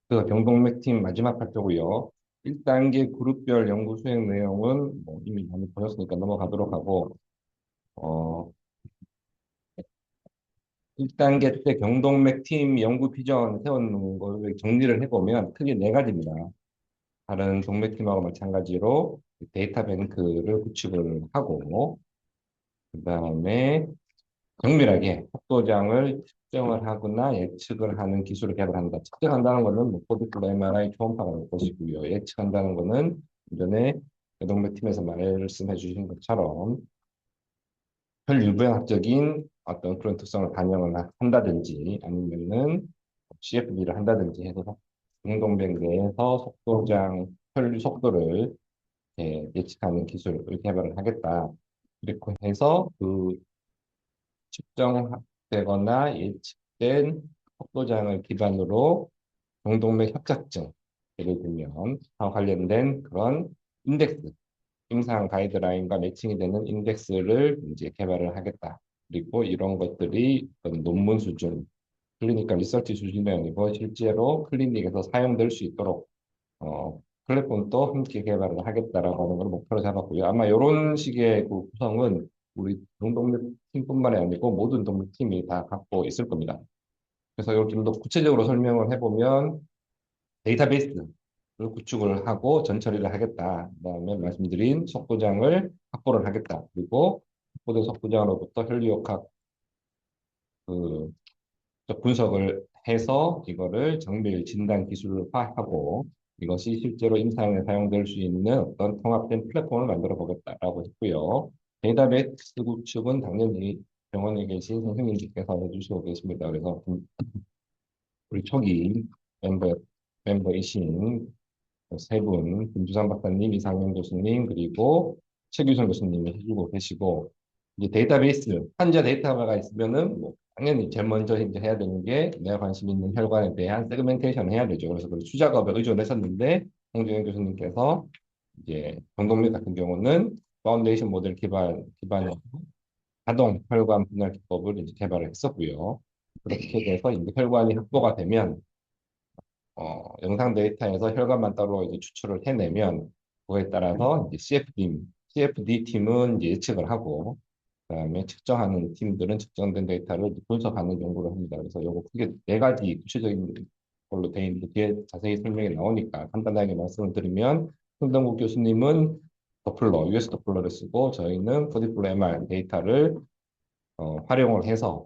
그 경동맥팀 마지막 발표고요. 1단계 그룹별 연구 수행 내용은 뭐 이미 많이 보셨으니까 넘어가도록 하고, 어, 1단계 때 경동맥팀 연구 비전 세워놓은 걸 정리를 해보면 크게 네 가지입니다. 다른 동맥팀하고 마찬가지로 데이터 뱅크를 구축을 하고, 그 다음에 정밀하게 속도장을 측정을 하거나 예측을 하는 기술을 개발한다. 측정한다는 것은 뭐 코드플로 MRI 초음파가 될 것이고요. 예측한다는 것은 이전에 여동배 팀에서 말씀해 주신 것처럼 혈유병학적인 어떤 그런 특성을 반영을 한다든지 아니면은 CFD를 한다든지 해서 중동맥 내에서 속도장 혈류 속도를 예측하는 기술을 개발을 하겠다. 이렇게 해서 그 측정되거나 예측된 속도장을 기반으로 공동맥 협착증, 예를 들면 와 관련된 그런 인덱스, 임상 가이드라인과 매칭이 되는 인덱스를 이제 개발을 하겠다. 그리고 이런 것들이 어떤 논문 수준, 클리니컬 리서치 수준이 아니고 실제로 클리닉에서 사용될 수 있도록 플랫폼도 함께 개발을 하겠다라고 하는 걸 목표로 잡았고요. 아마 이런 식의 그 구성은 우리 동동력 팀뿐만이 아니고 모든 동력 팀이 다 갖고 있을 겁니다. 그래서 이걸 좀 더 구체적으로 설명을 해보면 데이터베이스를 구축을 하고 전처리를 하겠다. 그다음에 말씀드린 속도장을 확보를 하겠다. 그리고 확보된 속도장으로부터 혈류역학 그 분석을 해서 이거를 정밀 진단 기술화하고 이것이 실제로 임상에 사용될 수 있는 어떤 통합된 플랫폼을 만들어 보겠다라고 했고요. 데이터베이스 구축은 당연히 병원에 계신 선생님께서 해주시고 계십니다. 그래서 우리 초기 멤버, 멤버이신 세 분, 김주삼 박사님, 이상현 교수님, 그리고 최규선 교수님이 해주고 계시고, 이제 데이터베이스, 환자 데이터가 있으면은, 뭐, 당연히 제일 먼저 이제 해야 되는 게 내가 관심 있는 혈관에 대한 세그멘테이션 해야 되죠. 그래서 그 수작업에 의존했었는데, 홍준현 교수님께서 이제 정동맥 같은 경우는 파운데이션 모델 기반의 자동 혈관 분할 기법을 이제 개발을 했었고요. 그렇게 돼서 이제 혈관이 확보가 되면 영상 데이터에서 혈관만 따로 이제 추출을 해내면 그거에 따라서 이제 CFD 팀은 이제 예측을 하고 그다음에 측정하는 팀들은 측정된 데이터를 분석하는 연구를 합니다. 그래서 요거 크게 네 가지 구체적인 걸로 돼 있는데 뒤에 자세히 설명이 나오니까 간단하게 말씀을 드리면 손동국 교수님은 더플러, US 더플러를 쓰고 저희는 코디플로 MR 데이터를 활용을 해서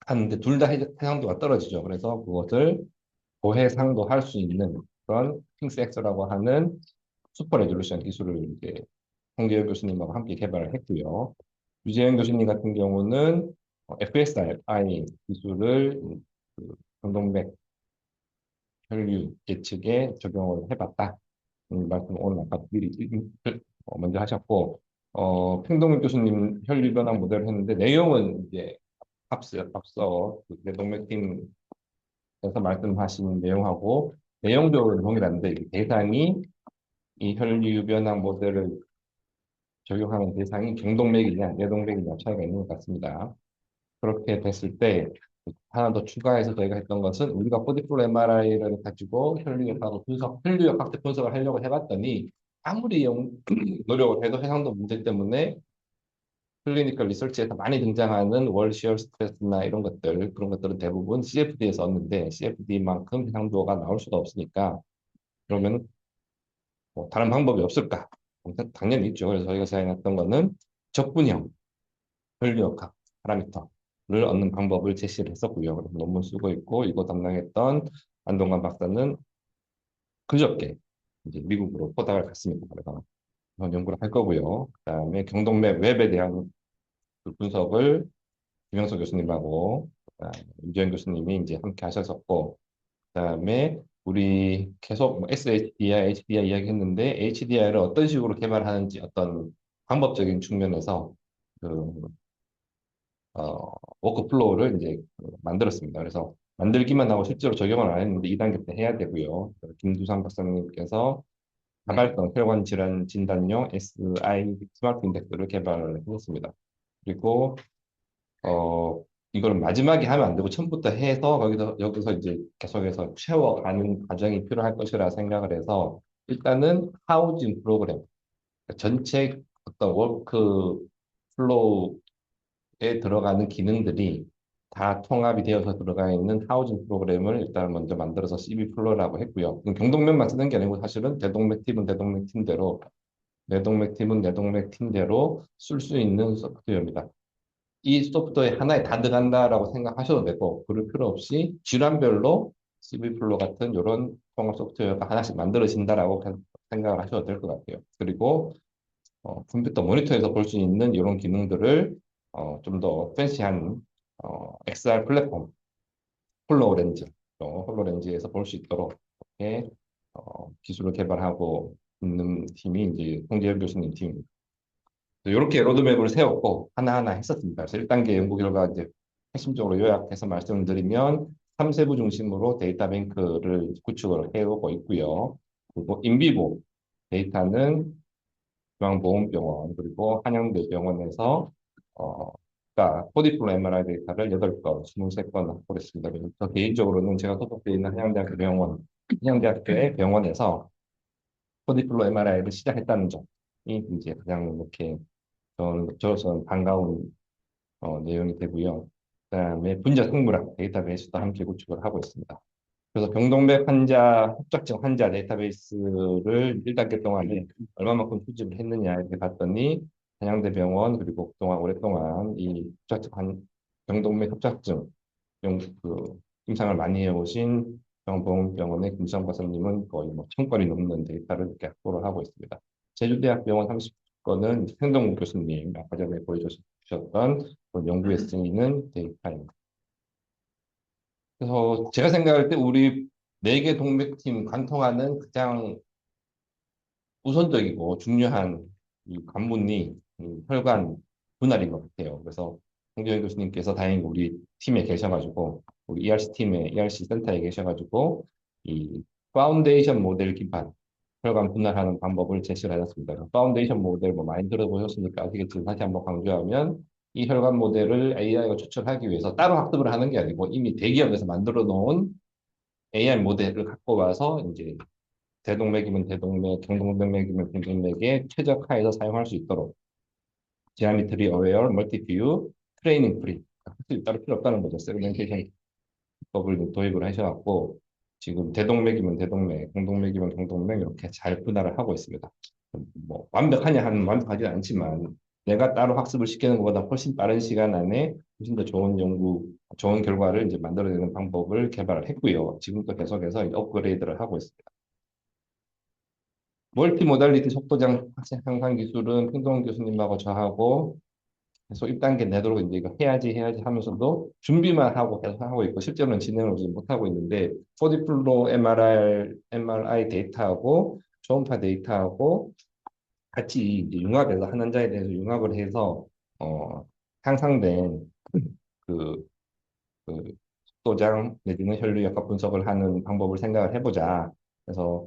하는데 둘 다 해상도가 떨어지죠. 그래서 그것을 고해상도 할 수 있는 그런 킹스엑스라고 하는 슈퍼 레졸루션 기술을 이제 홍계열 교수님하고 함께 개발을 했고요. 유재현 교수님 같은 경우는 FSI 기술을 그 경동맥 혈류 예측에 적용을 해봤다. 말씀 오늘 아까 미리 먼저 하셨고, 팽동민 교수님 혈류 변화 모델을 했는데 내용은 이제 앞서 그 내동맥팀 그래서 말씀하신 내용하고 내용적으로 동일한데 대상이 이 혈류 변환 모델을 적용하는 대상이 경동맥이냐 뇌동맥이냐 차이가 있는 것 같습니다. 그렇게 됐을 때 하나 더 추가해서 저희가 했던 것은 우리가 코디플로 MRI를 가지고 혈류역 학대 분석을 하려고 해봤더니 아무리 노력을 해도 해상도 문제 때문에 클리니컬 리서치에서 많이 등장하는 월 시어 스트레스나 이런 것들 그런 것들은 대부분 CFD에서 얻는데 CFD만큼 해상도가 나올 수가 없으니까 그러면 뭐 다른 방법이 없을까? 당연히 있죠. 그래서 저희가 제안했던 거는 적분형 혈류역학 파라미터를 얻는 방법을 제시를 했었고요. 그래서 논문 쓰고 있고 이거 담당했던 안동관 박사는 그저께 이제 미국으로 포닥을 갔습니다. 그래서 그런 연구를 할 거고요. 그다음에 경동맥 웹에 대한 그 분석을 김영석 교수님하고 유재현 교수님이 이제 함께 하셨었고 그다음에 우리 계속 뭐 SHDR, HDR 이야기했는데 HDR을 어떤 식으로 개발하는지 어떤 방법적인 측면에서 그 워크플로우를 이제 만들었습니다. 그래서 만들기만 하고 실제로 적용을 안 했는데 2단계 때 해야 되고요. 김두상 박사님께서 자발성 혈관 질환 진단용 SI 스마트 인덱스를 개발을 했습니다. 그리고 이걸 마지막에 하면 안 되고 처음부터 해서 거기서 여기서 이제 계속해서 채워가는 과정이 필요할 것이라 생각을 해서 일단은 하우징 프로그램 전체 어떤 워크 플로우에 들어가는 기능들이 다 통합이 되어서 들어가 있는 하우징 프로그램을 일단 먼저 만들어서 CB 플로우라고 했고요. 내동맥만 쓰는 게 아니고 사실은 대동맥 팀은 대동맥 팀대로 내동맥 팀은 내동맥 팀대로 쓸 수 있는 소프트웨어입니다. 이 소프트웨어 하나에 다 들어간다라고 생각하셔도 되고 그럴 필요 없이 질환별로 CV 플로 같은 이런 통합 소프트웨어가 하나씩 만들어진다라고 생각을 하셔도 될 것 같아요. 그리고 컴퓨터 모니터에서 볼 수 있는 이런 기능들을 좀 더 팬시한 XR 플랫폼 홀로렌즈 홀로렌즈에서 볼 수 있도록 이렇게 기술을 개발하고 있는 팀이 이제 홍재열 교수님 팀입니다. 이렇게 로드맵을 세웠고 하나하나 했었습니다. 그래서 1단계 연구 결과 이제 핵심적으로 요약해서 말씀을 드리면 3세부 중심으로 데이터 뱅크를 구축을 해오고 있고요. 그리고 인비보 데이터는 중앙보건병원 그리고 한양대병원에서 그러니까 코디플로 MRI 데이터를 8건, 23건 확보했습니다. 그래서 저 개인적으로는 제가 소속되어 있는 한양대학교의 병원에서 코디플로 MRI를 시작했다는 점이 이제 가장 이렇게 저로서는 반가운 내용이 되고요. 그다음에 분자 생물학 데이터베이스도 함께 구축을 하고 있습니다. 그래서 병동맥 환자, 협착증 환자 데이터베이스를 1단계 동안에 얼마만큼 수집을 했느냐 이렇게 봤더니 한양대병원 그리고 그동안 오랫동안 이 병동맥 협착증 임상을 많이 해오신 병원의 김수영 박사님은 거의 뭐 1000건이 넘는 데이터를 이렇게 확보를 하고 있습니다. 제주대학병원 30건은 행동국 교수님 아까 전에 보여주셨던 연구에 쓰이는 데이터입니다. 그래서 제가 생각할 때 우리 4개 동맥팀 관통하는 가장 우선적이고 중요한 이 관문이 혈관 분할인 것 같아요. 그래서 홍재현 교수님께서 다행히 우리 팀에 계셔가지고 우리 ERC 팀에 ERC 센터에 계셔가지고 이 파운데이션 모델 기반 혈관 분할하는 방법을 제시를 하셨습니다. 파운데이션 모델 뭐 많이 들어보셨으니까 아시겠지만 다시 한번 강조하면 이 혈관 모델을 AI가 추출하기 위해서 따로 학습을 하는 게 아니고 이미 대기업에서 만들어 놓은 AI 모델을 갖고 와서 이제 대동맥이면 대동맥, 경동맥이면 경동맥에 최적화해서 사용할 수 있도록 지오메트리 어웨어, 멀티뷰, 트레이닝 프리 학습이 따로 필요 없다는 거죠. 세그멘테이션 법을 도입을 하셔갖고 지금 대동맥이면 대동맥, 경동맥이면 경동맥 이렇게 잘 분할을 하고 있습니다. 뭐 완벽하냐 하면 완벽하지는 않지만 내가 따로 학습을 시키는 것보다 훨씬 빠른 시간 안에 훨씬 더 좋은 연구, 좋은 결과를 이제 만들어내는 방법을 개발을 했고요. 지금도 계속해서 업그레이드를 하고 있습니다. 멀티모달리티 속도장 향상 기술은 평동 교수님하고 저하고 계속 1단계 내도록 이제 이거 해야지 하면서도 준비만 하고 계속 하고 있고 실제로는 진행을 지금 못하고 있는데 4D MRI 데이터하고 초음파 데이터하고 같이 이제 융합해서 한 환자에 대해서 융합을 해서 향상된 그, 그 속도장 내지는 혈류 역학 분석을 하는 방법을 생각을 해보자. 그래서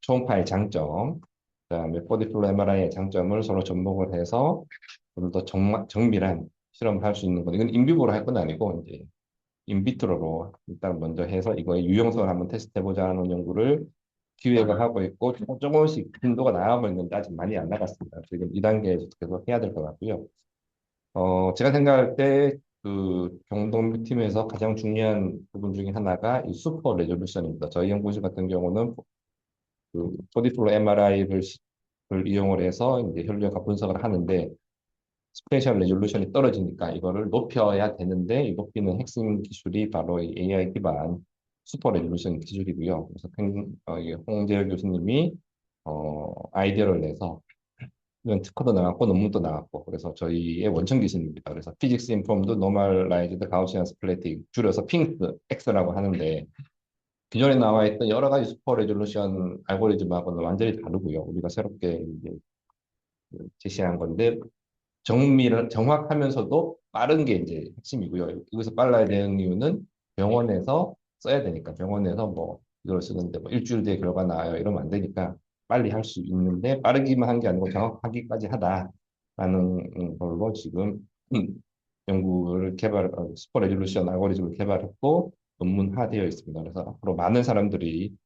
초음파의 장점, 그다음에 포디플로 MRI의 장점을 서로 접목을 해서 좀 더 정밀한 실험을 할 수 있는 것. 이건 인비보로 할 건 아니고 이제 인비트로로 일단 먼저 해서 이거의 유용성을 한번 테스트해보자는 연구를 기획을 하고 있고 조금씩 빈도가 나가고 있는데 아직 많이 안 나갔습니다. 지금 2단계에서 계속 해야 될 것 같고요. 제가 생각할 때 그 경동 팀에서 가장 중요한 부분 중에 하나가 이 슈퍼 레졸루션입니다. 저희 연구실 같은 경우는 그 포디플로 MRI를 이용을 해서 이제 혈류과 분석을 하는데 스페셜 레졸루션이 떨어지니까 이거를 높여야 되는데 이 높이는 핵심 기술이 바로 이 AI 기반 슈퍼 레졸루션 기술이고요. 그래서 이 홍재열 교수님이 아이디어를 내서 이런 특허도 나왔고 논문도 나왔고 그래서 저희의 원천 기술입니다. 그래서 피직스 인폼드 노멀라이즈드 가우시안 스플래틱 줄여서 핑크 X라고 하는데 기존에 나와 있던 여러 가지 슈퍼 레졸루션 알고리즘하고는 완전히 다르고요. 우리가 새롭게 이제 제시한 건데 정확하면서도 빠른 게 이제 핵심이고요. 여기서 빨라야 되는 이유는 병원에서 써야 되니까 병원에서 뭐 이걸 쓰는데 뭐 일주일 뒤에 결과 나와요 이러면 안 되니까 빨리 할 수 있는데 빠르기만 한 게 아니고 정확하기까지 하다라는 걸로 지금 연구를 슈퍼 레졸루션 알고리즘을 개발했고 논문화되어 있습니다. 그래서 앞으로 많은 사람들이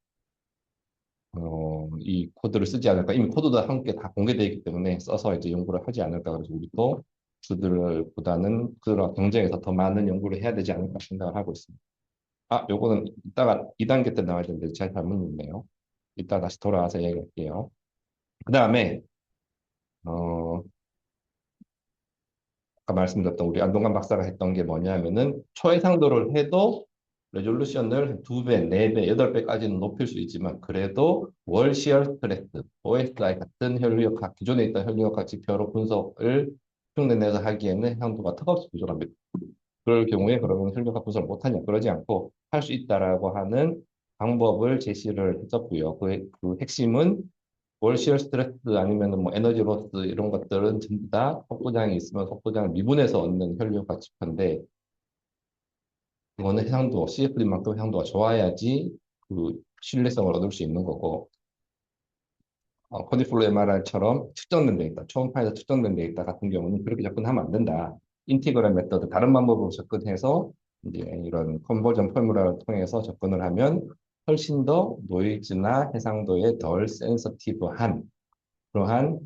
이 코드를 쓰지 않을까. 이미 코드도 함께 다 공개되어 있기 때문에 써서 이제 연구를 하지 않을까. 그래서 우리도 그들보다는 그런 경쟁에서 더 많은 연구를 해야 되지 않을까 생각을 하고 있습니다. 아, 요거는 이따가 2단계 때 나와야 되는데 제가 잘못 읽네요. 이따 다시 돌아와서 얘기할게요. 그 다음에 어, 아까 말씀드렸던 우리 안동관 박사가 했던 게 뭐냐면은 초해상도를 해도 레졸루션을 2배, 4배, 8배까지는 높일 수 있지만 그래도 월 시어 스트레스, OSI 같은 혈류역학, 기존에 있던 혈류역학 지표로 분석을 흉내 내서 하기에는 해상도가 턱없이 부족합니다. 그럴 경우에 그러면 혈류역학 분석을 못하냐? 그러지 않고 할 수 있다라고 하는 방법을 제시를 했었고요. 그 핵심은 월시얼 스트레스 아니면 뭐 에너지 로스 이런 것들은 전부 다 속도장이 있으면 속도장을 미분해서 얻는 혈류효과 지표인데 이거는 해상도 CFD만큼 해상도가 좋아야지 그 신뢰성을 얻을 수 있는 거고 코디플로 MRI처럼 측정된 데이터, 초음파에서 측정된 데이터 같은 경우는 그렇게 접근하면 안 된다. 인티그럴 메서드 다른 방법으로 접근해서 이제 이런 컨버전 포뮬러를 통해서 접근을 하면 훨씬 더 노이즈나 해상도에 덜 센서티브한 그러한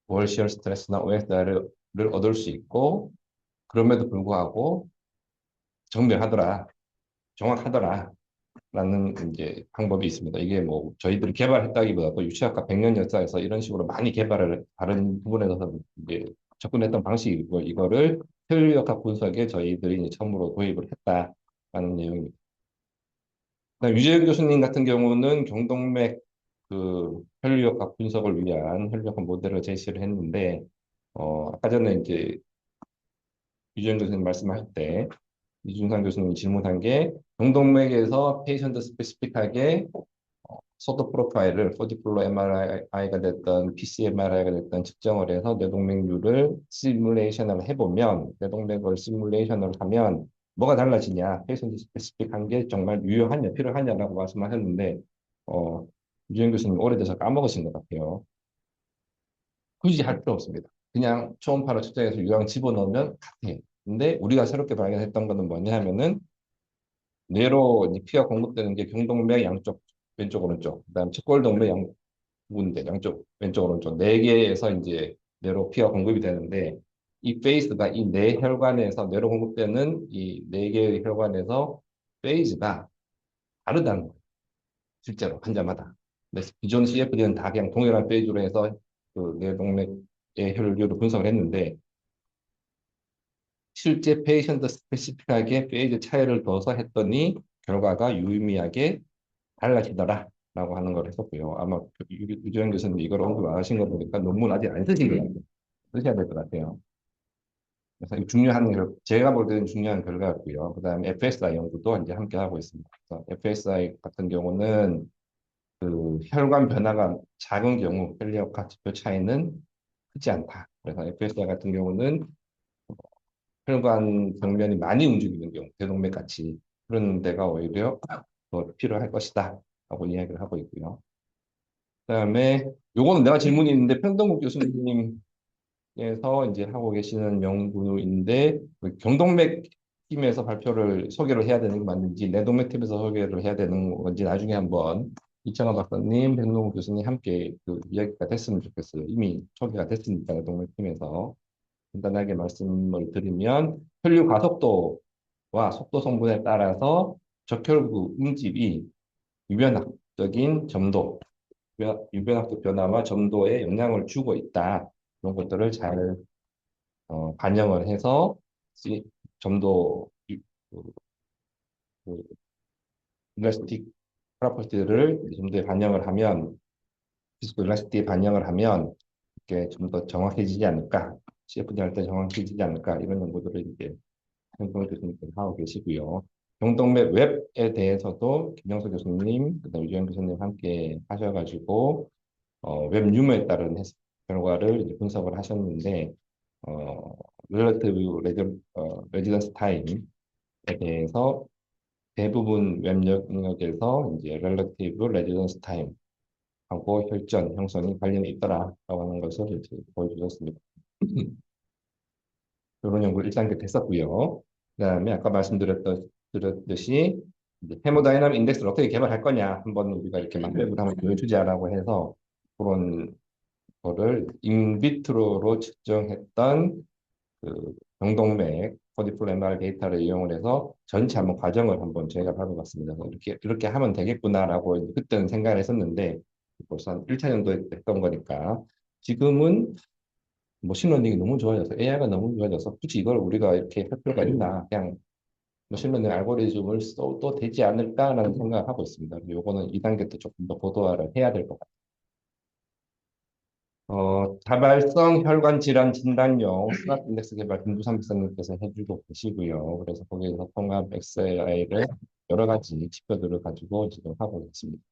월시얼 스트레스나 OSR을 얻을 수 있고 그럼에도 불구하고 정밀하더라, 정확하더라 라는 이제 방법이 있습니다. 이게 뭐 저희들이 개발했다기보다도 유치학과 100년 역사에서 이런 식으로 많이 개발을 다른 부분에서 이제 접근했던 방식이고 이거를 혈류역학 분석에 저희들이 이제 처음으로 도입을 했다라는 내용입니다. 유재영 교수님 같은 경우는 경동맥 그 혈류역학 분석을 위한 혈류역학 모델을 제시를 했는데 아까 전에 이제 유재영 교수님 말씀하실 때 이준상 교수님이 질문한 게 경동맥에서 페이션트 스페시픽하게 소드 프로파일을 4D 플로 MRI가 됐던 PCMRI가 됐던 측정을 해서 뇌동맥류를 시뮬레이션을 해보면 뇌동맥을 시뮬레이션을 하면 뭐가 달라지냐 페이션트 스페시픽한 게 정말 유효하냐 필요하냐라고 말씀하셨는데 유재현 교수님 오래돼서 까먹으신 것 같아요. 굳이 할 필요 없습니다. 그냥 초음파로 측정해서 유형 집어넣으면 같아. 근데 우리가 새롭게 발견했던 거는 뭐냐 하면은 뇌로 이제 피가 공급되는 게 경동맥 양쪽 왼쪽 오른쪽 그다음 측골동맥 군데 양쪽 왼쪽 오른쪽 네 개에서 이제 뇌로 피가 공급이 되는데 이 페이스가 이 네 혈관에서 뇌로 공급되는 이 네 개의 혈관에서 페이즈가 다르다는 거예요. 실제로 환자마다. 근데 기존 CFD는 다 그냥 동일한 페이즈로 해서 그 뇌동맥의 혈류를 분석을 했는데 실제 페이션트 스페시픽하게 페이즈 차이를 둬서 했더니 결과가 유의미하게 달라지더라라고 하는 걸 했었고요. 아마 유재현 교수님 이걸 언급 안 하신 거 보니까 논문 아직 안 쓰신 것 같아요. 쓰셔야 될 것 같아요. 그래서 중요한 제가 볼 때는 중요한 결과였고요. 그다음에 FSI 연구도 이제 함께 하고 있습니다. 그래서 FSI 같은 경우는 그 혈관 변화가 작은 경우 혈류역학 지표 차이는 크지 않다. 그래서 FSI 같은 경우는 혈관 병면이 많이 움직이는 경우 대동맥 같이 그런 데가 오히려 더 필요할 것이다. 라고 이야기를 하고 있고요. 그다음에 요거는 내가 질문이 있는데 평동국 교수님께서 이제 하고 계시는 연구인데 그 경동맥 팀에서 발표를 소개를 해야 되는 게 맞는지 내동맥 팀에서 소개를 해야 되는 건지 나중에 한번 이창호 박사님, 백동국 교수님 함께 그 이야기가 됐으면 좋겠어요. 이미 소개가 됐으니까 내동맥 팀에서 간단하게 말씀을 드리면 혈류 가속도와 속도 성분에 따라서 적혈구 응집이 유변학적인 점도 유변학적 변화와 점도에 영향을 주고 있다. 그런 것들을 잘 반영을 해서 점도 그, 그 일라스틱 프로퍼티를 점도에 반영을 하면 피지컬 일라스틱에 반영을 하면 이게 좀 더 정확해지지 않을까? CFD 할 때 정확해지지 않을까? 이런 연구들을 이제 현동 교수님께서 하고 계시고요. 경동맥 웹에 대해서도 김영석 교수님, 그다음 유지현 교수님 함께 하셔가지고 웹 유무에 따른 결과를 이제 분석을 하셨는데 어, 릴러티브 레지던스 타임에 대해서 대부분 웹 영역에서 이제 릴러티브 레지던스 타임하고 혈전 형성이 관련이 있더라라고 하는 것을 이제 보여주셨습니다. 이런 연구를 1단계 했었고요. 그다음에 아까 말씀드렸듯이 이제 테모다이나믹 인덱스를 어떻게 개발할 거냐 한번 우리가 이렇게 만들고 한번 보여주자라고 해서 그런 거를 인비트로로 측정했던 그 병동맥 코디플로 MR 데이터를 이용을 해서 전체 한번 과정을 한번 저희가 밟아봤습니다. 이렇게 하면 되겠구나라고 그때는 생각을 했었는데 벌써 한 1차 정도 했던 거니까 지금은 머신러닝이 너무 좋아져서 AI가 너무 좋아져서 굳이 이걸 우리가 이렇게 할 필요가 있나 그냥 머신러닝 알고리즘을 써도 되지 않을까라는 생각을 하고 있습니다. 요거는 2단계 때 조금 더 고도화를 해야 될 것 같아요. 자발성 혈관 질환 진단용 스마트 인덱스 개발 김두삼박사님께서 해주고 계시고요. 그래서 거기에서 통합 XLI를 여러 가지 지표들을 가지고 지금 하고 있습니다.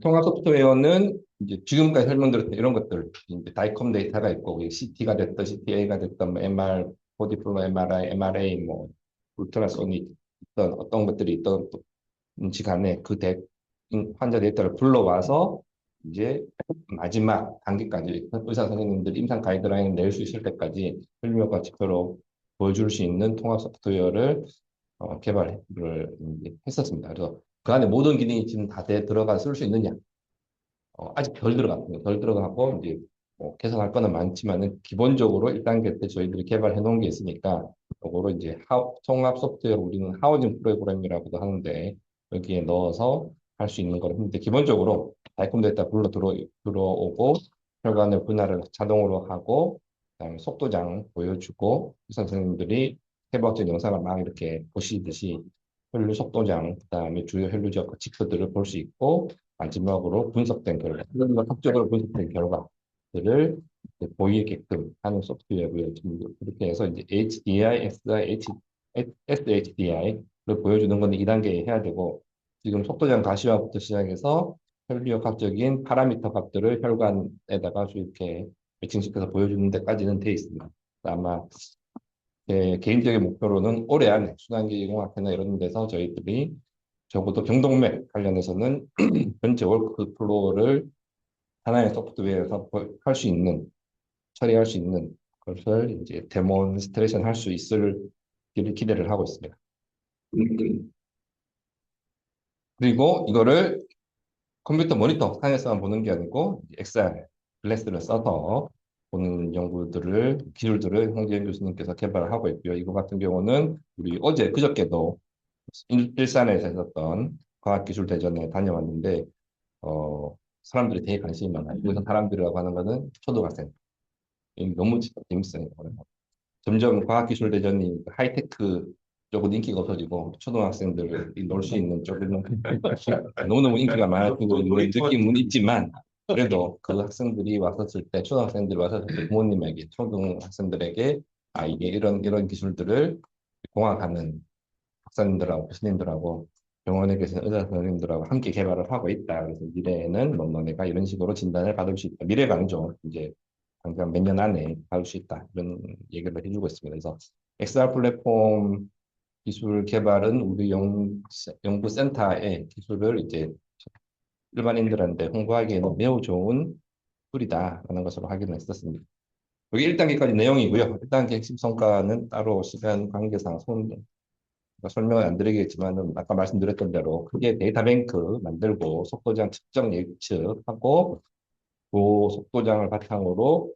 통합 소프트웨어는 이제 지금까지 설명드렸던 이런 것들, 이제 다이컴 데이터가 있고, CT가 됐든 CTA가 됐든, 뭐 MR, 보디플로 MRI, MRA, 뭐 울트라소닉 있던 어떤 것들이 있던 시간에 환자 데이터를 불러와서 이제 마지막 단계까지 의사 선생님들 임상 가이드라인을 낼 수 있을 때까지 설명과 지표로 보여줄 수 있는 통합 소프트웨어를 개발을 했었습니다. 그래서 그 안에 모든 기능이 지금 다 들어가 쓸 수 있느냐? 아직 덜 들어갔고요. 덜 들어가고 이제 뭐 개선할 거는 많지만은 기본적으로 1단계 때 저희들이 개발해 놓은 게 있으니까 그거로 이제 통합 소프트웨어 우리는 하우징 프로그램이라고도 하는데 여기에 넣어서 할 수 있는 거를 했는데 기본적으로 다이컴 데이터 들어오고 혈관의 분할을 자동으로 하고 그다음에 속도장 보여주고 선생님들이 해부학적 영상을 막 이렇게 보시듯이 혈류 속도장 그다음에 주요 혈류적 지표들을 볼 수 있고 마지막으로 분석된 결과, 학적으로 분석된 결과들을 보이게끔 하는 소프트웨어고요. 지금 그렇게 해서 이제 HDI, SHDI를 보여주는 건 2단계에 해야 되고 지금 속도장 가시화부터 시작해서 혈류학적인 파라미터 값들을 혈관에다가 이렇게 매칭시켜서 보여주는 데까지는 돼 있습니다. 아마 제 개인적인 목표로는 올해 안에 순환기 공학회나 이런 데서 저희들이 적어도 경동맥 관련해서는 전체 월크플로어를 하나의 소프트웨어에서 할 수 있는, 처리할 수 있는 것을 이제 데몬스트레이션 할 수 있을 기대를 하고 있습니다. 그리고 이거를 컴퓨터 모니터 상에서만 보는 게 아니고 XR 글래스를 써서 보는 연구들을 기술들을 홍지현 교수님께서 개발을 하고 있고요. 이거 같은 경우는 우리 그저께도 일산에서 했었던 과학기술대전에 다녀왔는데 사람들이 되게 관심이 많아요. 그래서 사람들이라고 하는 거는 초등학생. 너무 재밌어요. 점점 과학기술대전이 하이테크 쪽은 인기가 없어지고 초등학생들이 놀 수 있는 쪽에는 너무너무 인기가 많아지고 있는 느낌은 있지만 그래도 그 학생들이 왔었을 때 초등학생들이 왔었을 때 부모님에게 초등학생들에게 이게 이런 기술들을 공학하는 박사님들하고 교수님들하고 병원에 계신 의사 선생님들하고 함께 개발을 하고 있다. 그래서 미래에는 뭐 너네가 이런 식으로 진단을 받을 수 있다. 미래가 아니죠. 이제 당장 몇 년 안에 받을 수 있다. 이런 얘기를 해주고 있습니다. 그래서 XR 플랫폼 기술 개발은 우리 연구센터의 기술을 이제 일반인들한테 홍보하기에는 매우 좋은 툴이다라는 것으로 확인을 했었습니다. 여기 1단계까지 내용이고요. 1단계 핵심 성과는 따로 시간 관계상 설명을 안 드리겠지만 아까 말씀드렸던 대로 크게 데이터 뱅크 만들고 속도장 측정 예측하고 그 속도장을 바탕으로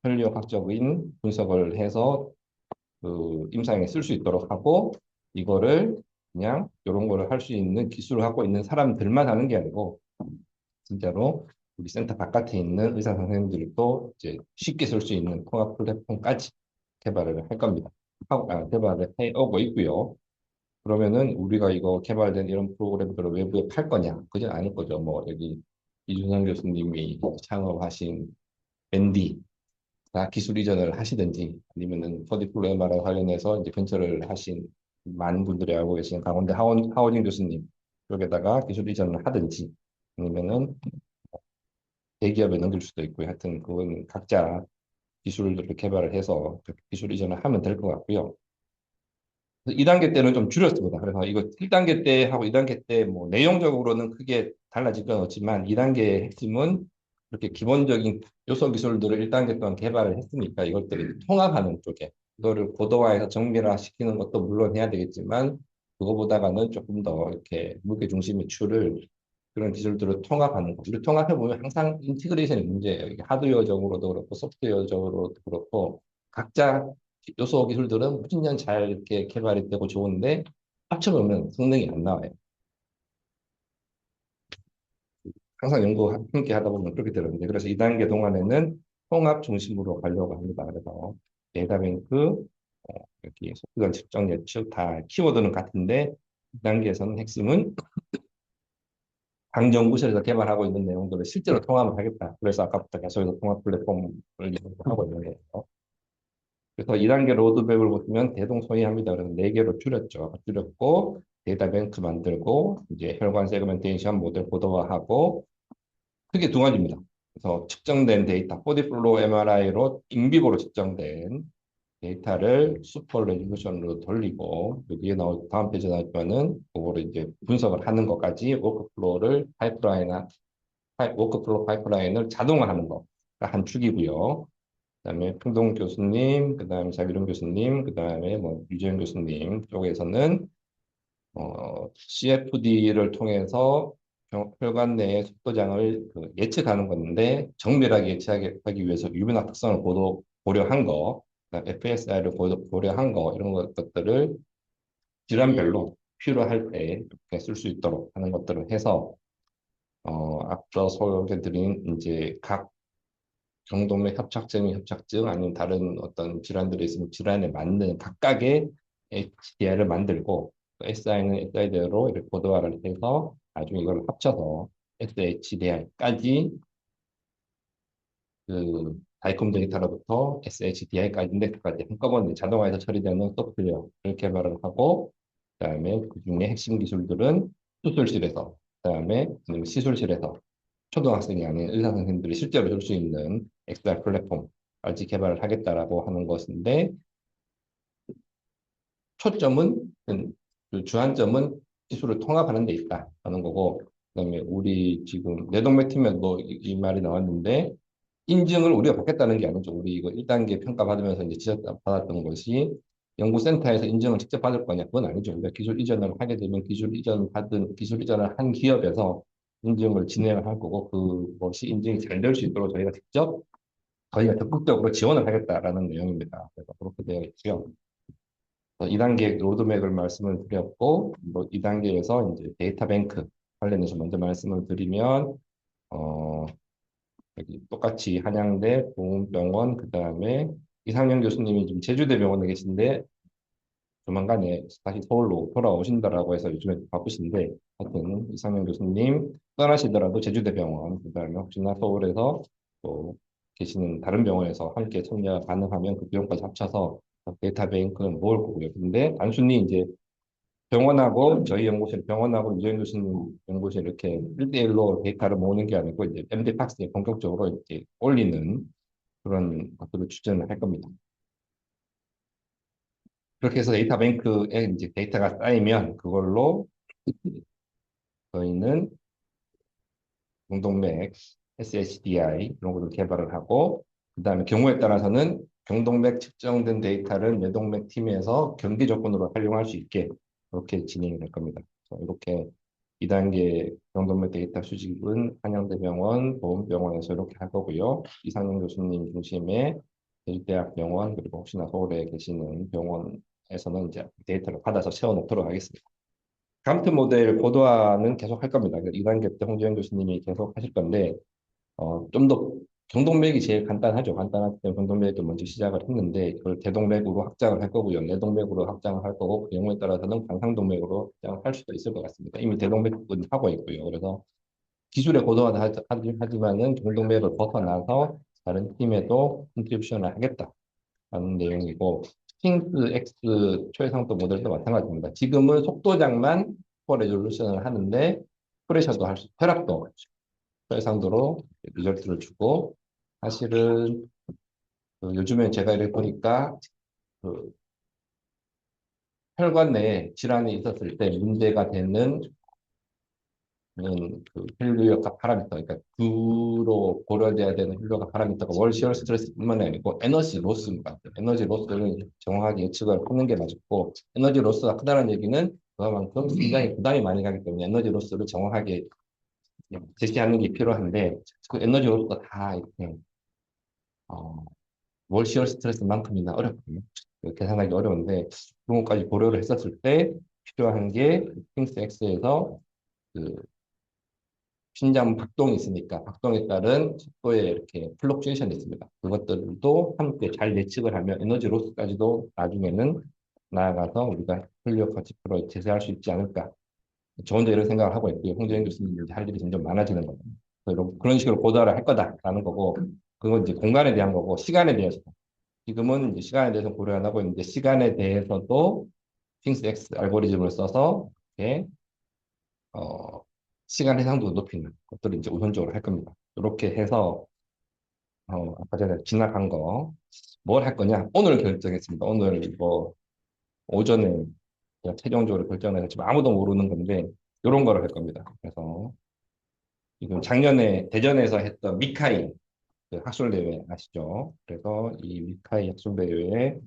혈류학적인 분석을 해서 그 임상에 쓸 수 있도록 하고 이거를 그냥 이런 거를 할 수 있는 기술을 갖고 있는 사람들만 하는 게 아니고 진짜로 우리 센터 바깥에 있는 의사 선생님들도 이제 쉽게 쓸 수 있는 통합 플랫폼까지 개발을 할 겁니다. 개발을 해 오고 있고요. 그러면은 우리가 이거 개발된 이런 프로그램들을 외부에 팔 거냐? 그죠? 아닐 거죠. 뭐 여기 이준상 교수님이 창업하신 밴디 다 기술 이전을 하시든지 아니면은 퍼디플로 MRI 관련해서 이제 벤처를 하신 많은 분들이 알고 계시는 강원대 하워진 교수님 쪽에다가 기술 이전을 하든지 아니면은 대기업에 넘길 수도 있고요. 하여튼 그건 각자 기술들을 개발을 해서 기술 이전을 하면 될 것 같고요. 2단계 때는 좀 줄였습니다. 그래서 이거 1단계 때 하고 2단계 때 뭐 내용적으로는 크게 달라질 건 없지만 2단계의 핵심은 이렇게 기본적인 요소 기술들을 1단계 동안 개발을 했으니까 이것들을 통합하는 쪽에 이거를 고도화해서 정밀화시키는 것도 물론 해야 되겠지만 그거보다가는 조금 더 이렇게 무게 중심 위주를 그런 기술들을 통합하는 거. 우리 통합해 보면 항상 인티그레이션이 문제예요. 이게 하드웨어적으로도 그렇고 소프트웨어적으로도 그렇고 각자 요소 기술들은 무진장 잘 이렇게 개발이 되고 좋은데 합쳐보면 성능이 안 나와요. 항상 연구 함께 하다 보면 그렇게 되는데 그래서 2단계 동안에는 통합 중심으로 가려고 합니다. 그래서 데이터뱅크, 여기 속도전 측정 예측 다 키워드는 같은데 2단계에서는 핵심은 각 연구실에서 개발하고 있는 내용들을 실제로 통합을 하겠다. 그래서 아까부터 계속해서 통합 플랫폼을 하고 있는 거예요. 그래서 2단계 로드맵을 보시면 대동소이합니다. 그래서 4개로 줄였죠. 줄였고 데이터뱅크 만들고 이제 혈관 세그멘테이션 모델 고도화하고 크게 두 가지입니다. 그래서 측정된 데이터, 보디플로우 MRI로 인비보로 측정된 데이터를 슈퍼 레졸루션으로 돌리고 여기에 나올 다음 페이지에 나오면은 그거를 이제 분석을 하는 것까지 워크플로우 파이프라인을 자동화하는 거가 한 축이고요. 그다음에 평동 교수님, 그다음에 자기룡 교수님, 그다음에 뭐 유재현 교수님 쪽에서는 CFD를 통해서 혈관 내의 속도장을 예측하는 건데 정밀하게 예측하기 위해서 유변학 특성을 고려한 거, FSI를 고려한 거 이런 것들을 질환별로 필요할 때 이렇게 쓸 수 있도록 하는 것들을 해서 앞서 소개드린 이제 각 경동맥 협착증 아니면 다른 어떤 질환들이 있으면 질환에 맞는 각각의 HDR을 만들고 SI는 SI대로 이렇게 고도화를 해서 나중에 이걸 합쳐서 SHDR까지 그 다이컴 데이터로부터 SHDR까지 인덱스까지 한꺼번에 자동화해서 처리되는 소프트웨어를 개발을 하고 그다음에 그중에 핵심 기술들은 수술실에서 그다음에 시술실에서 초등학생이 아닌 의사 선생님들이 실제로 쓸 수 있는 XR 플랫폼까지 개발을 하겠다라고 하는 것인데 초점은 그 주안점은 기술을 통합하는 데 있다 하는 거고 그다음에 우리 지금 내동맥 팀에도 이 말이 나왔는데 인증을 우리가 받겠다는 게 아니죠. 우리 이거 1단계 평가 받으면서 이제 지적받았던 것이 연구센터에서 인증을 직접 받을 거냐 그건 아니죠. 우리가 기술 이전을 하게 되면 기술 이전을 한 기업에서 인증을 진행을 할 거고 그것이 인증이 잘 될 수 있도록 저희가 직접 저희가 적극적으로 지원을 하겠다라는 내용입니다. 그래서 그렇게 되어 있고요. 2단계 로드맵을 말씀을 드렸고, 뭐 2단계에서 이제 데이터 뱅크 관련해서 먼저 말씀을 드리면, 어, 여기 똑같이 한양대 보훈병원, 그 다음에 이상현 교수님이 지금 제주대 병원에 계신데, 조만간에 다시 서울로 돌아오신다라고 해서 요즘에 바쁘신데, 하여튼 이상현 교수님 떠나시더라도 제주대병원, 그다음에 혹시나 서울에서 또 계시는 다른 병원에서 함께 참여가 가능하면 그 비용까지 합쳐서 데이터뱅크는 모을 거고요. 근데 단순히 이제 병원하고 유재현 교수님 연구실 이렇게 1대1로 데이터를 모으는 게 아니고 이제 MD박스에 본격적으로 이렇게 올리는 그런 것들을 추진을 할 겁니다. 그렇게 해서 데이터뱅크에 이제 데이터가 쌓이면 그걸로 저희는 경동맥, SHDI 이런 것을 개발을 하고 그다음에 경우에 따라서는 경동맥 측정된 데이터를 뇌동맥 팀에서 경기 조건으로 활용할 수 있게 그렇게 진행이 될 겁니다. 그래서 이렇게 2단계 경동맥 데이터 수집은 한양대병원, 보훈병원에서 이렇게 할 거고요. 이상현 교수님 중심의 제주대학병원 그리고 혹시나 서울에 계시는 병원에서는 이제 데이터를 받아서 채워놓도록 하겠습니다. 감트 모델 고도화는 계속 할 겁니다. 2단계 때 홍지현 교수님이 계속 하실 건데, 좀 더 경동맥이 제일 간단하죠. 간단하기 때문에 경동맥을 먼저 시작을 했는데, 그걸 대동맥으로 확장을 할 거고요. 내동맥으로 확장을 할 거고, 그 경우에 따라서는 관상동맥으로 확장을 할 수도 있을 것 같습니다. 이미 대동맥은 하고 있고요. 그래서 기술의 고도화는 하지만은 경동맥을 벗어나서 다른 팀에도 컨트리뷰션을 하겠다라는 내용이고, 스핑스 X 초해상도 모델도 마찬가지입니다. 지금은 속도장만 슈퍼 레졸루션을 하는데 프레셔도 혈압도 초해상도로 리절트를 주고 사실은 요즘에 제가 이렇게 보니까 그 혈관 내에 질환이 있었을 때 문제가 되는 그 혈류역학 파라미터, 그러니까 주로 고려돼야 되는 혈류역학 파라미터가 월시얼 스트레스뿐만 아니고 에너지 로스인 것 같아요. 에너지 로스를 정확하게 예측을 하는 게 맞고, 에너지 로스가 크다는 얘기는 그만큼 굉장히 부담이 많이 가기 때문에 에너지 로스를 정확하게 제시하는 게 필요한데, 그 에너지 로스가 다 이렇게 어, 월시얼 스트레스만큼이나 어렵거든요. 계산하기 어려운데 그런 것까지 고려를 했었을 때 필요한 게 핑스 X에서 그 심장 박동이 있으니까 박동에 따른 속도에 이렇게 플럭추에이션이 있습니다. 그것들도 함께 잘 예측을 하면 에너지 로스까지도 나중에는 나아가서 우리가 혈류역학 지표로 제시할 수 있지 않을까. 저 혼자 이런 생각을 하고 있고요. 홍재인 교수님이 이제 할 일이 점점 많아지는 거죠. 그런 식으로 고도화를 할 거다라는 거고, 그건 이제 공간에 대한 거고, 시간에 대해서. 지금은 이제 시간에 대해서 고려 안 하고 있는데, 시간에 대해서도 핑스 X 알고리즘을 써서 이렇게 어, 시간 해상도 높이는 것들을 이제 우선적으로 할 겁니다. 이렇게 해서 아까 전에 지나간 거 뭘 할 거냐? 오늘 결정했습니다. 오늘 뭐 오전에 그냥 최종적으로 결정해서 지금 아무도 모르는 건데 이런 거를 할 겁니다. 그래서 지금 작년에 대전에서 했던 미카이 그 학술대회 아시죠? 그래서 이 미카이 학술대회에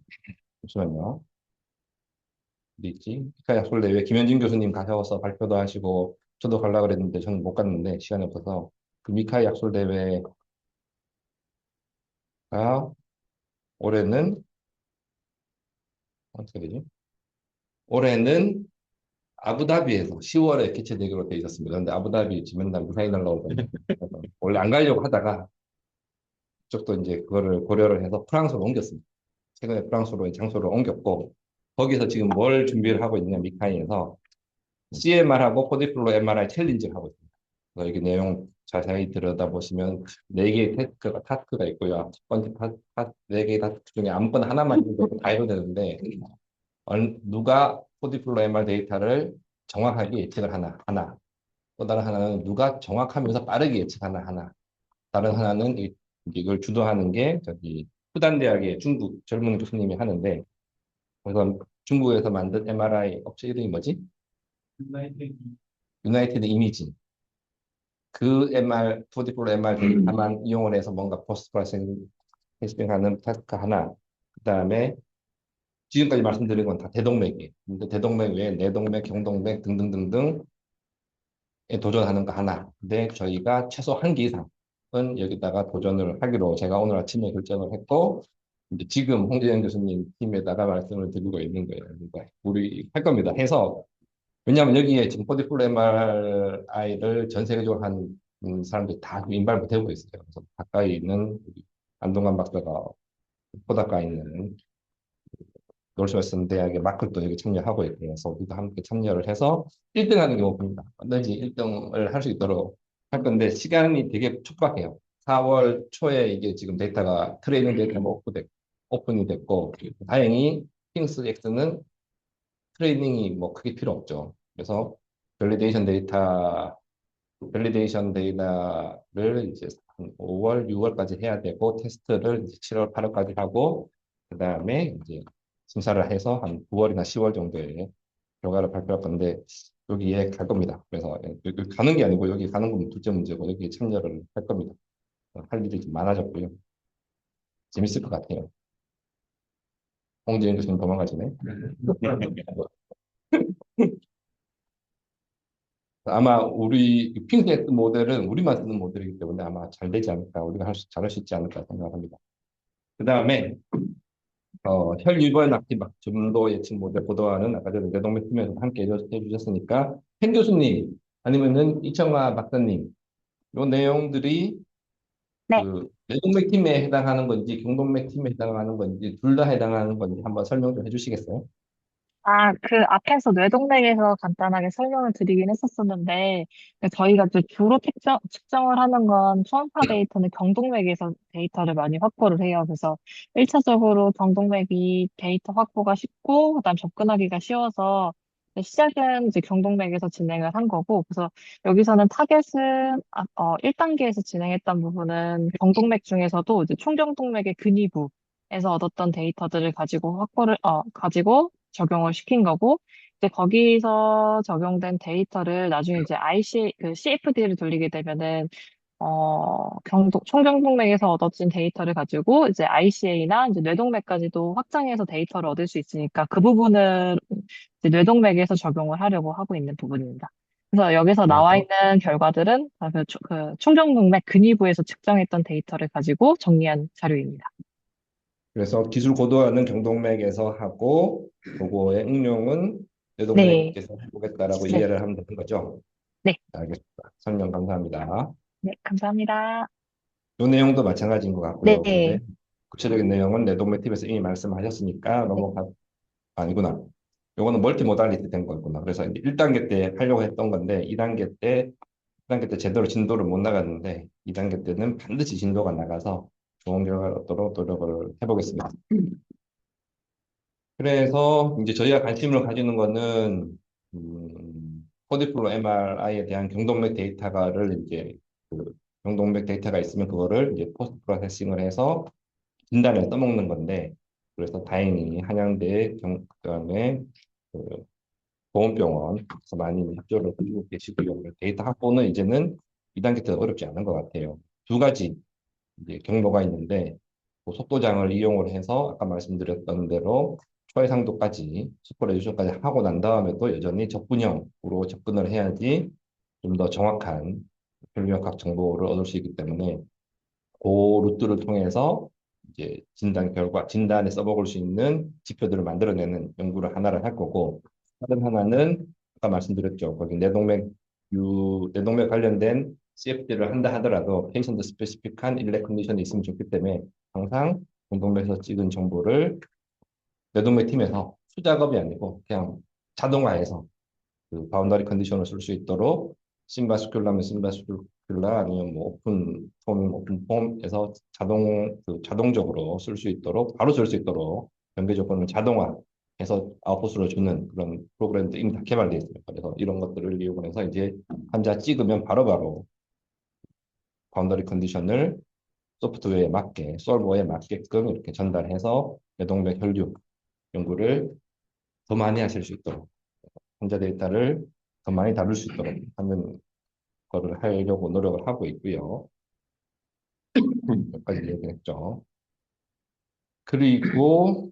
잠시만요. 어디 있지? 미카이 학술대회 김현진 교수님 가셔서 발표도 하시고 저도 가려고 그랬는데 저는 못 갔는데 시간이 없어서 그 미카이 학술대회가 올해는 어떻게 되지? 올해는 아부다비에서 10월에 개최되기로 돼 있었습니다. 근데 아부다비 지금 맨날 무사히 날라오거든요. 그래서 원래 안 가려고 하다가 그쪽도 이제 그거를 고려를 해서 프랑스로 옮겼습니다. 최근에 프랑스로 장소를 옮겼고 거기서 지금 뭘 준비를 하고 있냐 미카이에서 CMR하고 코디플로 MRI 챌린지를 하고 있습니다. 그래서 여기 내용 자세히 들여다보시면 네 개의 타스크가 있고요. 첫 번째 네 개의 타스크 중에 아무거나 하나만 해도 다 해도 되는데 누가 코디플로 MR 데이터를 정확하게 예측을 하나. 또 다른 하나는 누가 정확하면서 빠르게 예측하나 하나. 다른 하나는 이걸 주도하는 게 저기 후단대학의 중국 젊은 교수님이 하는데 그래서 중국에서 만든 MRI 업체 이름이 뭐지? 유나이티드 이미징. 그 MR, 4D MR 데이터만 이용을 해서 뭔가 포스트 프로세싱 테스팅하는 타스크 하나. 그다음에 지금까지 말씀드린 건 다 대동맥이에요. 근데 대동맥 외에 내동맥, 경동맥 등등등등에 도전하는 거 하나. 근데 저희가 최소 한 개 이상은 여기다가 도전을 하기로 제가 오늘 아침에 결정을 했고 이제 지금 홍재현 교수님 팀에다가 말씀을 드리고 있는 거예요. 그러니까 우리 할 겁니다. 해서 왜냐하면 여기에 지금 포디플로 MRI를 전 세계적으로 한 사람들이 다 인발부 되고 있어요. 그래서 가까이 있는 우리 안동관 박사가 포다가에 있는 노스웨스턴 대학의 마클도 여기 참여하고 있고 그래서 우리도 함께 참여를 해서 1등 하는 게 목표입니다. 언제든지 1등을 할 수 있도록 할 건데 시간이 되게 촉박해요. 4월 초에 이게 지금 데이터가 트레이닝 데이터가 오픈이 됐고 다행히 킹스 X는 트레이닝이 뭐 크게 필요 없죠. 그래서 밸리데이션 데이터 밸리데이션 데이터를 이제 한 5월, 6월까지 해야 되고 테스트를 이제 7월, 8월까지 하고 그다음에 이제 심사를 해서 한 9월이나 10월 정도에 결과를 발표할 건데 여기에 갈 겁니다. 그래서 여기 가는 게 아니고 여기 가는 건 둘째 문제고 여기에 참여를 할 겁니다. 할 일이 좀 많아졌고요. 재밌을 것 같아요. 홍지은 교수님 도망가시네. 아마 우리 핑크엑스 모델은 우리만 쓰는 모델이기 때문에 아마 잘 되지 않을까, 우리가 잘할 수 있지 않을까 생각합니다. 그 다음에 혈유전 악티막 점도 예측 모델 보도하는 아까 전에 내동맥 팀에서 함께 해주셨으니까 펜 교수님 아니면은 이청아 박사님 요 내용들이 네. 그 내동맥 팀에 해당하는 건지 경동맥 팀에 해당하는 건지 둘 다 해당하는 건지 한번 설명 좀 해주시겠어요? 그 앞에서 뇌동맥에서 간단하게 설명을 드리긴 했었었는데, 저희가 이제 주로 측정을 하는 건 초음파 데이터는 경동맥에서 데이터를 많이 확보를 해요. 그래서 1차적으로 경동맥이 데이터 확보가 쉽고, 그다음 접근하기가 쉬워서 시작은 이제 경동맥에서 진행을 한 거고, 그래서 여기서는 타겟은 1단계에서 진행했던 부분은 경동맥 중에서도 이제 총경동맥의 근위부에서 얻었던 데이터들을 가지고 가지고 적용을 시킨 거고, 이제 거기서 적용된 데이터를 나중에 이제 CFD를 돌리게 되면은, 총경동맥에서 얻어진 데이터를 가지고 이제 ICA나 이제 뇌동맥까지도 확장해서 데이터를 얻을 수 있으니까 그 부분을 이제 뇌동맥에서 적용을 하려고 하고 있는 부분입니다. 그래서 여기서 나와 그래서 있는 결과들은 그 총경동맥 근위부에서 측정했던 데이터를 가지고 정리한 자료입니다. 기술 고도화는 경동맥에서 하고 그거의 응용은 네, 뇌동맥에서 해보겠다라고 네, 이해를 하면 되는 거죠. 네, 알겠습니다. 설명 감사합니다. 네, 감사합니다. 이 내용도 마찬가지인 것 같고요. 근데 네, 구체적인 내용은 뇌동맥 팁에서 이미 말씀하셨으니까 네, 아니구나. 요거는 멀티 모달리티 된 거구나. 그래서 이제 1단계 때 하려고 했던 건데 2단계 때 제대로 진도를 못 나갔는데 2단계 때는 반드시 진도가 나가서 좋은 결과를 얻도록 노력을 해보겠습니다. 그래서 이제 저희가 관심을 가지는 거는 코디플로 MRI에 대한 경동맥 데이터를 이제 그 경동맥 데이터가 있으면 그거를 이제 포스트 프로세싱을 해서 진단에 써먹는 건데 그래서 다행히 한양대 그다음에 그 보건병원에서 많이 협조를 해주고 계시고요. 데이터 확보는 이제는 2단계 때 어렵지 않은 것 같아요. 두 가지 이제 경로가 있는데 그 속도장을 이용을 해서 아까 말씀드렸던 대로 초해상도까지 슈퍼 레조션까지 하고 난 다음에도 여전히 적분형으로 접근을 해야지 좀 더 정확한 혈류역학 정보를 얻을 수 있기 때문에 그 루트를 통해서 이제 진단 결과, 진단에 써먹을 수 있는 지표들을 만들어내는 연구를 하나를 할 거고, 다른 하나는 아까 말씀드렸죠. 거기 뇌동맥 관련된 CFD를 한다 하더라도 페이션트 스페시픽한 일렉 컨디션이 있으면 좋기 때문에 항상 뇌동맥에서 찍은 정보를 뇌동맥 팀에서 수작업이 아니고 그냥 자동화해서 그 바운더리 컨디션을 쓸 수 있도록 심바스큘라면 심바스큘라 아니면 뭐 오픈 폼에서 자동적으로 쓸 수 있도록 바로 쓸 수 있도록 연계 조건을 자동화해서 아웃풋을 주는 그런 프로그램도 이미 다 개발되어 있습니다. 그래서 이런 것들을 이용해서 이제 환자 찍으면 바로바로 바운더리 컨디션을 소프트웨어에 맞게 솔버에 맞게끔 이렇게 전달해서 뇌동맥 혈류 연구를 더 많이 하실 수 있도록 환자 데이터를 더 많이 다룰 수 있도록 하는 거를 하려고 노력을 하고 있고요. 몇 가지 얘기했죠. 그리고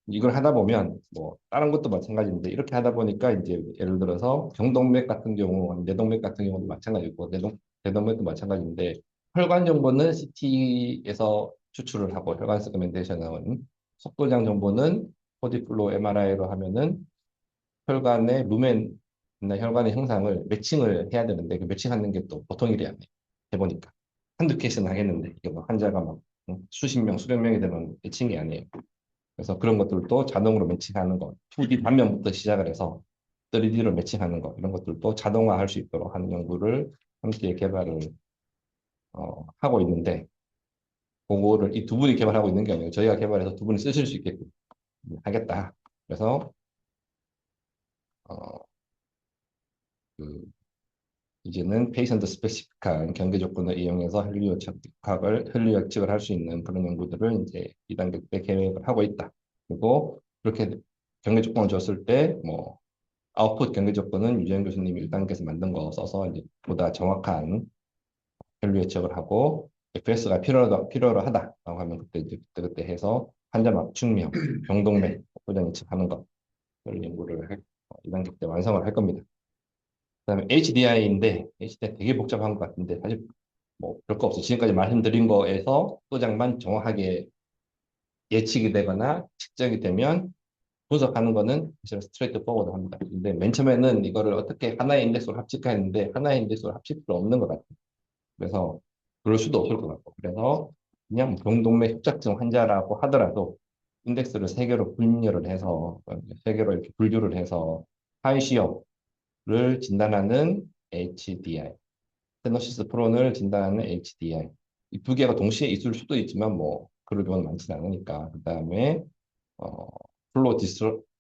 이걸 하다 보면 뭐 다른 것도 마찬가지인데 이렇게 하다 보니까 이제 예를 들어서 경동맥 같은 경우, 뇌동맥 같은 경우도 마찬가지고 뇌동맥도 마찬가지인데 혈관 정보는 CT에서 추출을 하고 혈관 세그멘테이션은 속도장 정보는 코디플로 MRI로 하면은 혈관의 루멘이나 혈관의 형상을 매칭을 해야 되는데 그 매칭하는 게 또 보통 일이 아니에요. 해보니까 한두 케이스는 하겠는데 이게 막 환자가 막 수십 명, 수백 명이 되는 매칭이 아니에요. 그래서 그런 것들도 자동으로 매칭하는 것, 2D 단면부터 시작을 해서 3D로 매칭하는 것 이런 것들도 자동화할 수 있도록 하는 연구를 함께 개발을 하고 있는데 그거를 이 두 분이 개발하고 있는 게 아니고 저희가 개발해서 두 분이 쓰실 수 있게끔 하겠다. 그래서 어, 그 이제는 페이션트 스페시픽한 경계 조건을 이용해서 혈류 예측을 할 수 있는 그런 연구들을 이제 2단계 때 계획을 하고 있다. 그리고 그렇게 경계 조건을 줬을 때 뭐 아웃풋 경계 조건은 유재현 교수님이 1단계에서 만든 거 써서 이제 보다 정확한 혈류 예측을 하고 FS가 필요로 하다라고 하면 그때 이제 그때 해서 환자 맞춤형 병동맥 도장 예측하는 거 그런 연구를 2단계 때 완성을 할 겁니다. 그다음에 HDI인데 HDI 되게 복잡한 것 같은데 사실 뭐 별거 없어. 지금까지 말씀드린 거에서 소장만 정확하게 예측이 되거나 측정이 되면 분석하는 거는 사실 스트레이트 포워드 합니다. 근데 맨 처음에는 이거를 어떻게 하나의 인덱스로 합칠까 했는데 하나의 인덱스로 합칠 필요 없는 것 같아요. 그래서 그럴 수도 없을 것 같고 그래서 그냥 병동맥 협착증 환자라고 하더라도 인덱스를 세 개로 분열을 해서 세 개로 이렇게 분류를 해서 하이시어를 진단하는 HDI 테노시스 프론을 진단하는 HDI. 이 두 개가 동시에 있을 수도 있지만 뭐 그럴 경우는 많지는 않으니까. 그다음에 어, 플로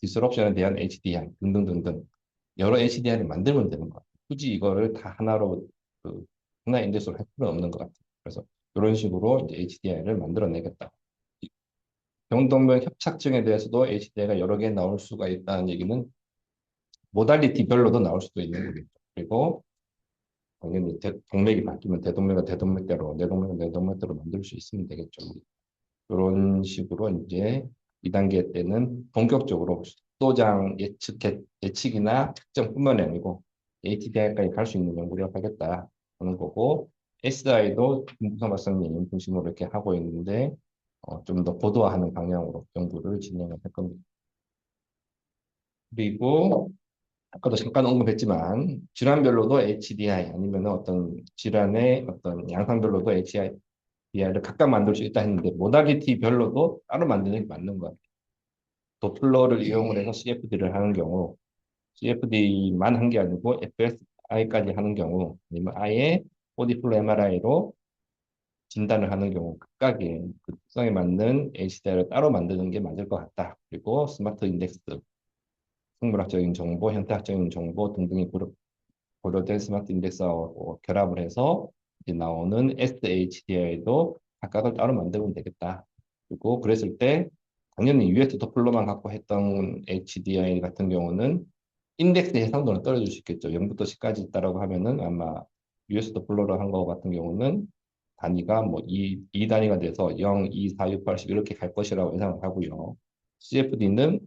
디스럽션에 대한 HDI 등등등등 여러 HDI를 만들면 되는 것 같아요. 굳이 이거를 다 하나로 그 하나의 인덱스로 할 필요는 없는 것 같아요. 그래서 이런 식으로 이제 HDI를 만들어내겠다. 경동맥 협착증에 대해서도 HDI가 여러 개 나올 수가 있다는 얘기는 모달리티별로도 나올 수도 있는 거겠죠. 그리고 당연히 동맥이 바뀌면 대동맥은 대동맥대로, 내동맥은 내동맥대로 만들 수 있으면 되겠죠. 이런 식으로 이제 2단계 때는 본격적으로 속도장 예측이나 특정뿐만이 아니고 HDI까지 갈 수 있는 연구를 하겠다 하는 거고, SI도 김부선 박사님 중심으로 이렇게 하고 있는데 좀 더 고도화하는 방향으로 연구를 진행을 할 겁니다. 그리고 아까도 잠깐 언급했지만 질환별로도 HDI 아니면 어떤 질환의 어떤 양상별로도 HDI를 각각 만들 수 있다 했는데 모다리티별로도 따로 만드는 게 맞는 것 같아요. 도플러를 이용을 해서 CFD를 하는 경우, CFD만 한 게 아니고 FSI까지 하는 경우, 아니면 아예 보디플로 MRI로 진단을 하는 경우 각각의 그 특성에 맞는 HDI를 따로 만드는 게 맞을 것 같다. 그리고 스마트 인덱스, 생물학적인 정보, 현대학적인 정보 등등이 고려된 스마트 인덱스하고 결합을 해서 이제 나오는 SHDI도 각각을 따로 만들면 되겠다. 그리고 그랬을 때 당연히 US 도플러만 갖고 했던 HDI 같은 경우는 인덱스 해상도는 떨어질 수 있겠죠. 0부터 10까지 있다라고 하면은 아마 US 도플러로 한 거 같은 경우는 단위가 뭐 2 단위가 돼서 0, 2, 4, 6, 8, 10 이렇게 갈 것이라고 예상을 하고요. CFD는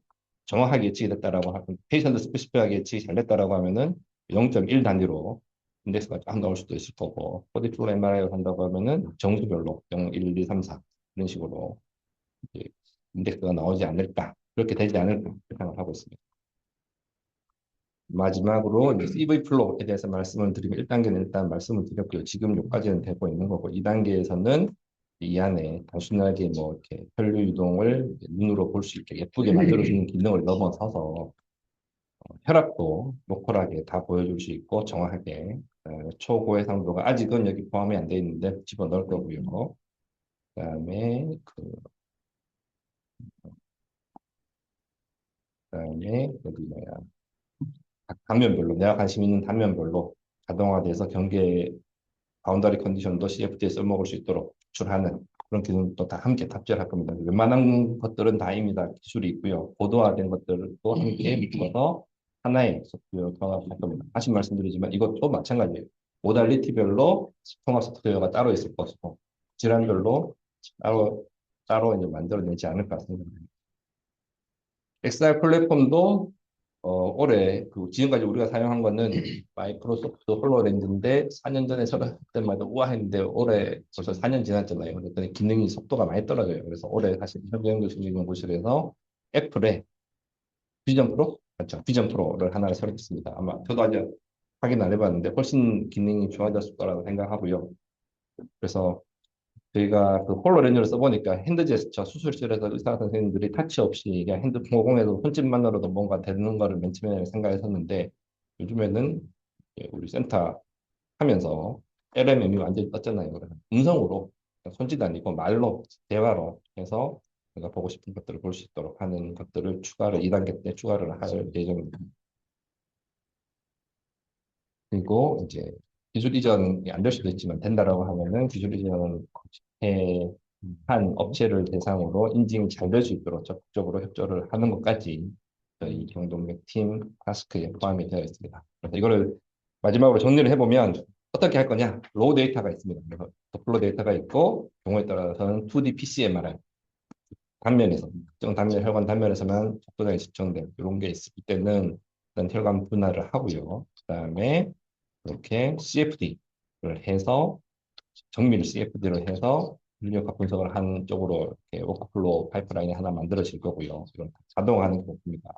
정확하게 예측이 됐다라고 하면 페이션트 스페시픽하게 예측이 잘 됐다라고 하면은 0.1 단위로 인덱스가 쫙 나올 수도 있을 거고, 코디플로 MRI를 한다고 하면은 정수별로 0, 1, 2, 3, 4 이런 식으로 이제 인덱스가 나오지 않을까, 그렇게 되지 않을까 생각을 하고 있습니다. 마지막으로 이제 CV 플로우에 대해서 말씀을 드리면 1단계는 일단 말씀을 드렸고요. 지금 여기까지는 되고 있는 거고 2단계에서는 이 안에 단순하게 뭐 이렇게 혈류 유동을 눈으로 볼 수 있게 예쁘게 만들어주는 기능을 넘어서서 혈압도 로컬하게 다 보여줄 수 있고 정확하게 초고해상도가 아직은 여기 포함이 안 돼 있는데 집어넣을 거고요. 그다음에 여기 뭐야, 각 단면별로 내가 관심 있는 단면별로 자동화돼서 경계 바운더리 컨디션도 CFD에 써먹을 수 있도록 구출하는 그런 기능도 다 함께 탑재를 할 겁니다. 웬만한 것들은 다입니다. 기술이 있고요. 고도화된 것들도 함께 묶어서 하나의 소프트웨어로 통합할 겁니다. 다시 말씀드리지만 이것도 마찬가지예요. 모달리티별로 통합 소프트웨어가 따로 있을 것이고 질환별로 따로 따로 이제 만들어내지 않을까 생각합니다. XR 플랫폼도 올해 그 지금까지 우리가 사용한 거는 마이크로소프트 홀로렌즈인데 4년 전에 저는 그때마다 우와 했는데 올해 벌써 4년 지났잖아요. 그랬더니 기능이 속도가 많이 떨어져요. 그래서 올해 사실 현재형 교수님 연구실에서 애플의 비전 프로? 그렇죠. 비전 프로를 하나 설립했습니다. 아마 저도 아직 확인 안 해봤는데 훨씬 기능이 좋아졌을 거라고 생각하고요. 그래서 저희가 그 홀로렌즈를 써보니까 핸드 제스처 수술실에서 의사 선생님들이 타치 없이 그냥 핸드폰 공에도 손짓만으로도 뭔가 되는 거를 맨 처음에 생각했었는데 요즘에는 우리 센터 하면서 LMM이 완전히 떴잖아요. 그래서 음성으로 손짓 아니고 말로 대화로 해서 내가 보고 싶은 것들을 볼 수 있도록 하는 것들을 추가를 2단계 때 추가를 할 예정입니다. 그리고 이제 기술 이전이 안 될 수도 있지만 된다라고 하면은 기술 이전은 한 업체를 대상으로 인증이 잘 될 수 있도록 적극적으로 협조를 하는 것까지 저희 경동맥 팀 타스크에 포함이 되어 있습니다. 그래서 이거를 마지막으로 정리를 해보면 어떻게 할 거냐? 로우 데이터가 있습니다. 그래서 도플러 데이터가 있고 경우에 따라서는 2D PCMRI 단면에서 특정 단면 혈관 단면에서만 속도장이 측정된 이런 게 있을 때는 일단 혈관 분할을 하고요. 그다음에 이렇게 CFD를 해서 정밀 CFD로 해서 인력학 분석을 한 쪽으로 이렇게 워크플로우 파이프라인이 하나 만들어질 거고요. 이런 자동화하는 부분입니다.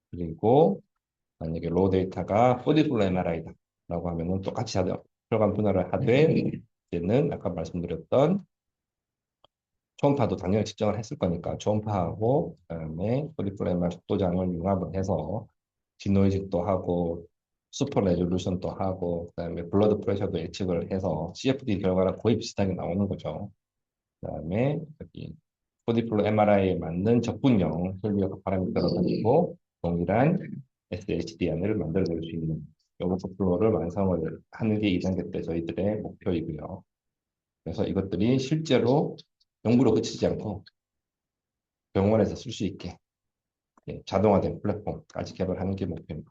그리고 만약에 로우 데이터가 4D MRI다라고 하면은 똑같이 혈관 분할을 하되 이제는 아까 말씀드렸던 초음파도 당연히 측정을 했을 거니까 초음파하고 그다음에 4D MR 속도장을 융합을 해서 디노이징도 하고 슈퍼 레졸루션도 하고 그다음에 블러드 프레셔도 예측을 해서 CFD 결과랑 거의 비슷하게 나오는 거죠. 그다음에 여기 코디플로 MRI에 맞는 적분형 혈류역 파라미터를 가지고 동일한 SHDN을 만들어낼 수 있는 요런 플로를 완성을 하는 게 2단계 때 저희들의 목표이고요. 그래서 이것들이 실제로 연구로 그치지 않고 병원에서 쓸 수 있게 자동화된 플랫폼까지 개발하는 게 목표입니다.